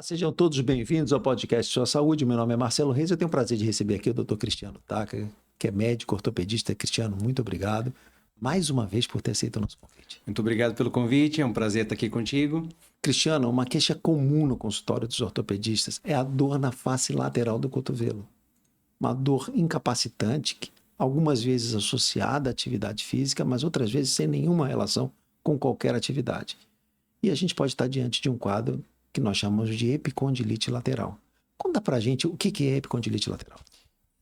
Sejam todos bem-vindos ao podcast Sua Saúde. Meu nome é Marcelo Reis. Eu tenho o prazer de receber aqui o Dr. Cristiano Taca, que é médico ortopedista. Cristiano, muito obrigado mais uma vez por ter aceito o nosso convite. Muito obrigado pelo convite, é um prazer estar aqui contigo. Cristiano, uma queixa comum no consultório dos ortopedistas é a dor na face lateral do cotovelo. Uma dor incapacitante, algumas vezes associada à atividade física, mas outras vezes sem nenhuma relação com qualquer atividade. E a gente pode estar diante de um quadro que nós chamamos de epicondilite lateral. Conta pra gente o que é epicondilite lateral.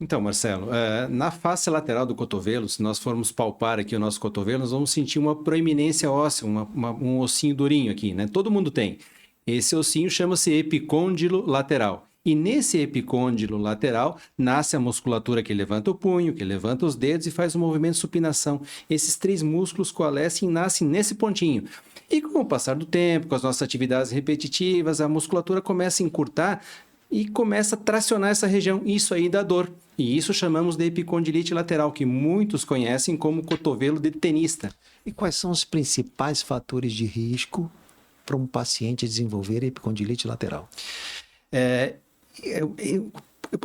Então, Marcelo, na face lateral do cotovelo, se nós formos palpar aqui o nosso cotovelo, nós vamos sentir uma proeminência óssea, um ossinho durinho aqui, né? Todo mundo tem. Esse ossinho chama-se epicôndilo lateral. E nesse epicôndilo lateral nasce a musculatura que levanta o punho, que levanta os dedos e faz o movimento de supinação. Esses três músculos coalescem e nascem nesse pontinho. E com o passar do tempo, com as nossas atividades repetitivas, a musculatura começa a encurtar e começa a tracionar essa região. Isso aí dá dor. E isso chamamos de epicondilite lateral, que muitos conhecem como cotovelo de tenista. E quais são os principais fatores de risco para um paciente desenvolver epicondilite lateral?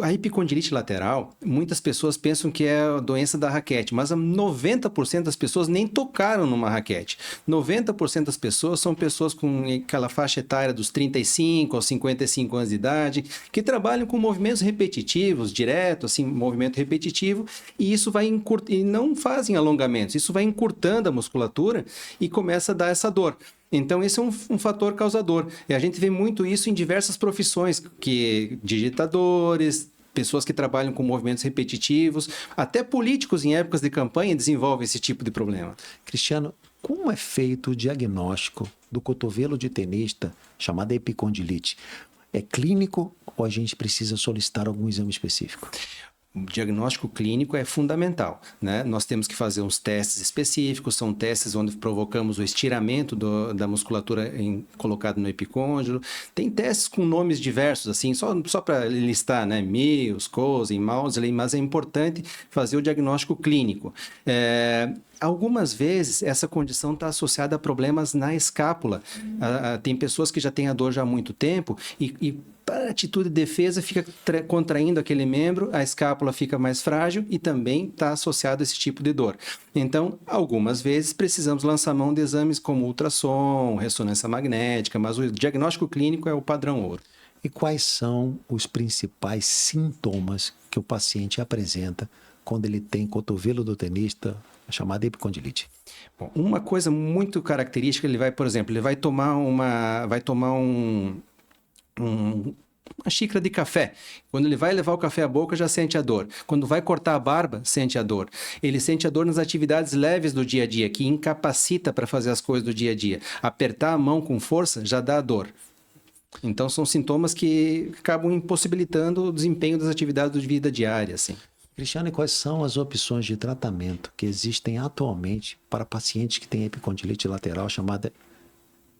A epicondilite lateral, muitas pessoas pensam que é a doença da raquete, mas 90% das pessoas nem tocaram numa raquete. 90% das pessoas são pessoas com aquela faixa etária dos 35 aos 55 anos de idade, que trabalham com movimentos repetitivos, direto, assim, movimento repetitivo, e isso vai e não fazem alongamentos, isso vai encurtando a musculatura e começa a dar essa dor. Então, esse é um fator causador. E a gente vê muito isso em diversas profissões, que digitadores, pessoas que trabalham com movimentos repetitivos, até políticos em épocas de campanha desenvolvem esse tipo de problema. Cristiano, como é feito o diagnóstico do cotovelo de tenista, chamado epicondilite? É clínico ou a gente precisa solicitar algum exame específico? O diagnóstico clínico é fundamental, né? Nós temos que fazer uns testes específicos, são testes onde provocamos o estiramento da musculatura colocado no epicôndilo. Tem testes com nomes diversos, assim, só para listar, né? Mills, Cosen, Maudsley, mas é importante fazer o diagnóstico clínico. Algumas vezes essa condição está associada a problemas na escápula. Tem pessoas que já têm a dor já há muito tempo e para a atitude de defesa fica contraindo aquele membro, a escápula fica mais frágil e também está associado a esse tipo de dor. Então, algumas vezes precisamos lançar mão de exames como ultrassom, ressonância magnética, mas o diagnóstico clínico é o padrão ouro. E quais são os principais sintomas que o paciente apresenta quando ele tem cotovelo do tenista, chamada epicondilite? Bom, uma coisa muito característica, por exemplo, ele vai tomar uma xícara de café. Quando ele vai levar o café à boca, já sente a dor. Quando vai cortar a barba, sente a dor. Ele sente a dor nas atividades leves do dia a dia, que incapacita para fazer as coisas do dia a dia. Apertar a mão com força já dá dor. Então, são sintomas que acabam impossibilitando o desempenho das atividades de vida diária, assim. Cristiano, e quais são as opções de tratamento que existem atualmente para pacientes que têm epicondilite lateral, chamada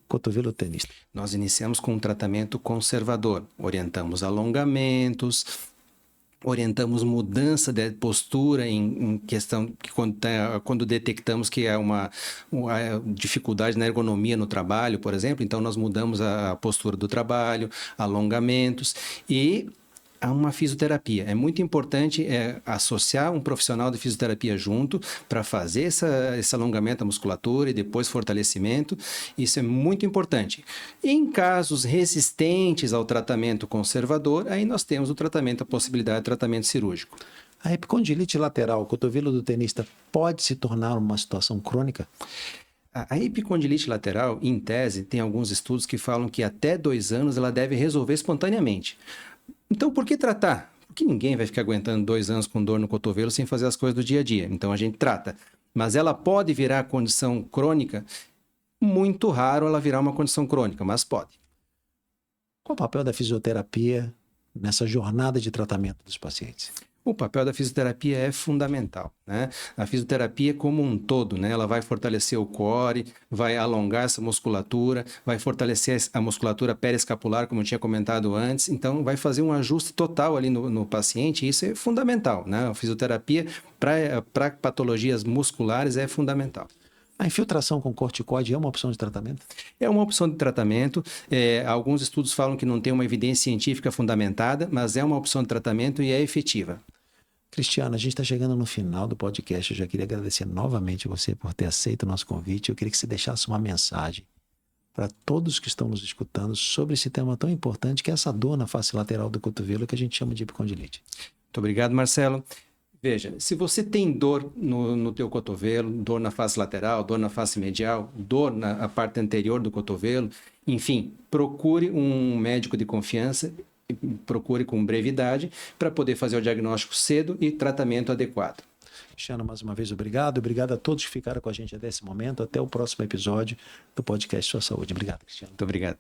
cotovelo tenista? Nós iniciamos com um tratamento conservador. Orientamos alongamentos, orientamos mudança de postura em questão que quando detectamos que é uma dificuldade na ergonomia no trabalho, por exemplo, então nós mudamos a postura do trabalho, alongamentos e a uma fisioterapia. É muito importante associar um profissional de fisioterapia junto para fazer esse alongamento da musculatura e depois fortalecimento. Isso é muito importante. Em casos resistentes ao tratamento conservador, aí nós temos a possibilidade de tratamento cirúrgico. A epicondilite lateral, o cotovelo do tenista, pode se tornar uma situação crônica? A epicondilite lateral, em tese, tem alguns estudos que falam que até 2 anos ela deve resolver espontaneamente. Então, por que tratar? Porque ninguém vai ficar aguentando 2 anos com dor no cotovelo sem fazer as coisas do dia a dia. Então, a gente trata. Mas ela pode virar condição crônica? Muito raro ela virar uma condição crônica, mas pode. Qual o papel da fisioterapia nessa jornada de tratamento dos pacientes? O papel da fisioterapia é fundamental, né? A fisioterapia como um todo, né? Ela vai fortalecer o core, vai alongar essa musculatura, vai fortalecer a musculatura periescapular, como eu tinha comentado antes. Então, vai fazer um ajuste total ali no paciente e isso é fundamental, né? A fisioterapia para patologias musculares é fundamental. A infiltração com corticoide é uma opção de tratamento? É uma opção de tratamento. Alguns estudos falam que não tem uma evidência científica fundamentada, mas é uma opção de tratamento e é efetiva. Cristiano, a gente está chegando no final do podcast. Eu já queria agradecer novamente você por ter aceito o nosso convite. Eu queria que você deixasse uma mensagem para todos que estão nos escutando sobre esse tema tão importante, que é essa dor na face lateral do cotovelo que a gente chama de epicondilite. Muito obrigado, Marcelo. Veja, se você tem dor no teu cotovelo, dor na face lateral, dor na face medial, dor na parte anterior do cotovelo, enfim, procure um médico de confiança, procure com brevidade para poder fazer o diagnóstico cedo e tratamento adequado. Cristiano, mais uma vez, obrigado. Obrigado a todos que ficaram com a gente até esse momento. Até o próximo episódio do podcast Sua Saúde. Obrigado, Cristiano. Muito obrigado.